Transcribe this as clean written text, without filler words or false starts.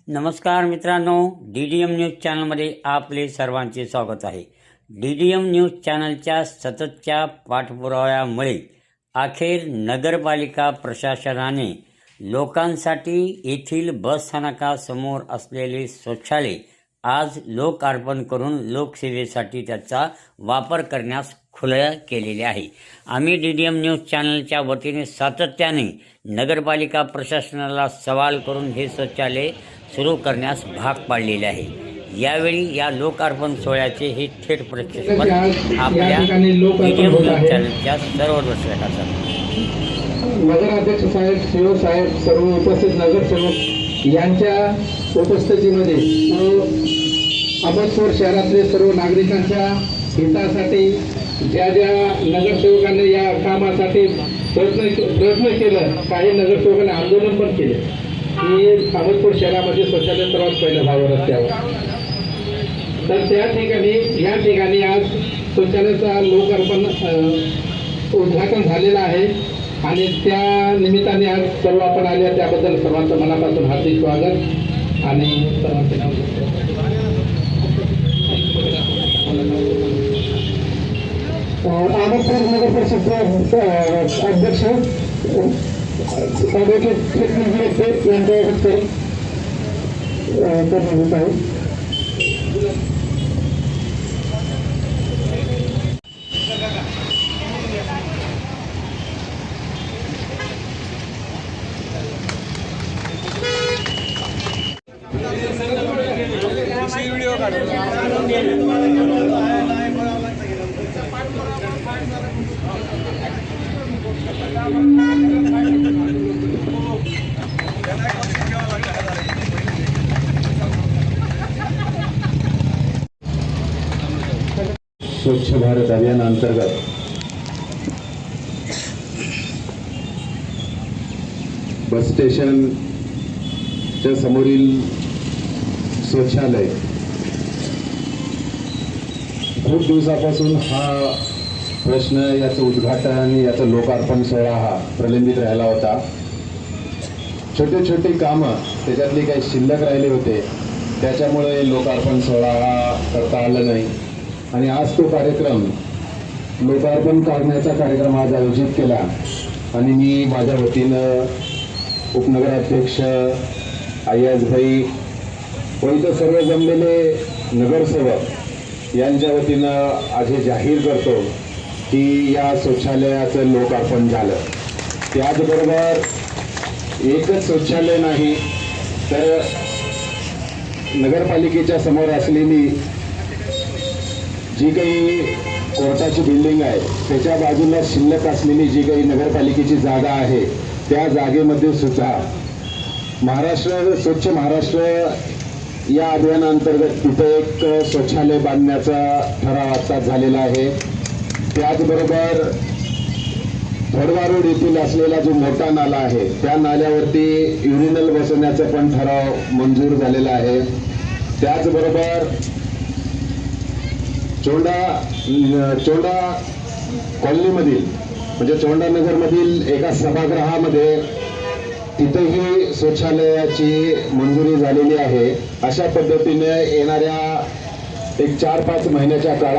नमस्कार मित्रांनो, DDM news चॅनलमध्ये आपले सर्वांचे स्वागत आहे। DDM न्यूज चॅनलच्या सततच्या पाठपुराव्यामुळे अखेर नगरपालिका प्रशासनाने लोकांसाठी येथील बस स्थानकासमोर असलेले शौचालय आज लोकार्पण करून लोकसेवेसाठी त्याचा वापर करण्यास खुले केलेले आहे। आम्ही DDM न्यूज चॅनलच्या वतीने सातत्याने नगरपालिका प्रशासनाला सवाल करून हे शौचालय सुरू करण्यास भाग पाडलेले आहे। यावेळी या लोकार्पण सोहळ्याचे हे थेट प्रक्षेपण आपल्या DDM न्यूज चॅनलच्या सर्व दर्शकांसाठी नगराध्यक्ष साहेब, सीओ साहेब, सर्व उपस्थित नगरसेवक यांच्या उपस्थितीमध्ये अहमदपूर शहरातले सर्व नागरिकांच्या हितासाठी ज्या नगरसेवकांनी या कामासाठी प्रयत्न केलं, काही नगरसेवकांनी आंदोलन पण केले की अहमदपूर शहरामध्ये शौचालय सर्वात पहिलं व्हावं रस्त्यावर। तर या ठिकाणी आज शौचालयाचा लोकार्पण उद्घाटन झालेलं आहे आणि त्या निमित्ताने आज सर्व आपण आले, त्याबद्दल सर्वांचं मनापासून हार्दिक स्वागत आणि अहमदपूर नगर परिषद अध्यक्ष स्वच्छ भारत अभियान अंतर्गत बस स्टेशनच्या समोरील शौचालय खूप दिवसापासून हा प्रश्न, याचं उद्घाटन, याचं लोकार्पण सोहळा हा प्रलंबित राहिला होता। छोटे छोटे कामं त्याच्यातले काही शिल्लक राहिले होते, त्याच्यामुळे लोकार्पण सोहळा हा करता आला नाही आणि आज तो कार्यक्रम, लोकार्पण करण्याचा कार्यक्रम आज आयोजित केला आणि मी माझ्या वतीनं उपनगराध्यक्ष अय्याजभाई व इतर सर्व जमलेले नगरसेवक यांच्या वतीनं आज हे जाहीर करतो की या शौचालयाचं लोकार्पण झालं। त्याचबरोबर एकच शौचालय नाही, तर नगरपालिकेच्या समोर असलेली जी काही कोर्टाची बिल्डिंग आहे त्याच्या बाजूला शिल्लक असलेली जी काही नगरपालिकेची जागा आहे, त्या जागेमध्ये सुद्धा स्वच्छ महाराष्ट्र या अभियानांतर्गत तिथे एक शौचालय बांधण्याचा ठराव आत्ताच झालेला आहे। त्याचबरोबर थोडवा रोड येथील असलेला जो मोठा नाला आहे, त्या नाल्यावरती युरिनल बसवण्याचा पण ठराव मंजूर झालेला आहे। त्याचबरोबर चोंडा कॉलनीमधील म्हणजे चोंडा नगरमधील एका सभागृहामध्ये तिथेही शौचालयाची मंजुरी झालेली आहे। अशा पद्धतीने येणाऱ्या एक 4-5 महिन्याच्या काळात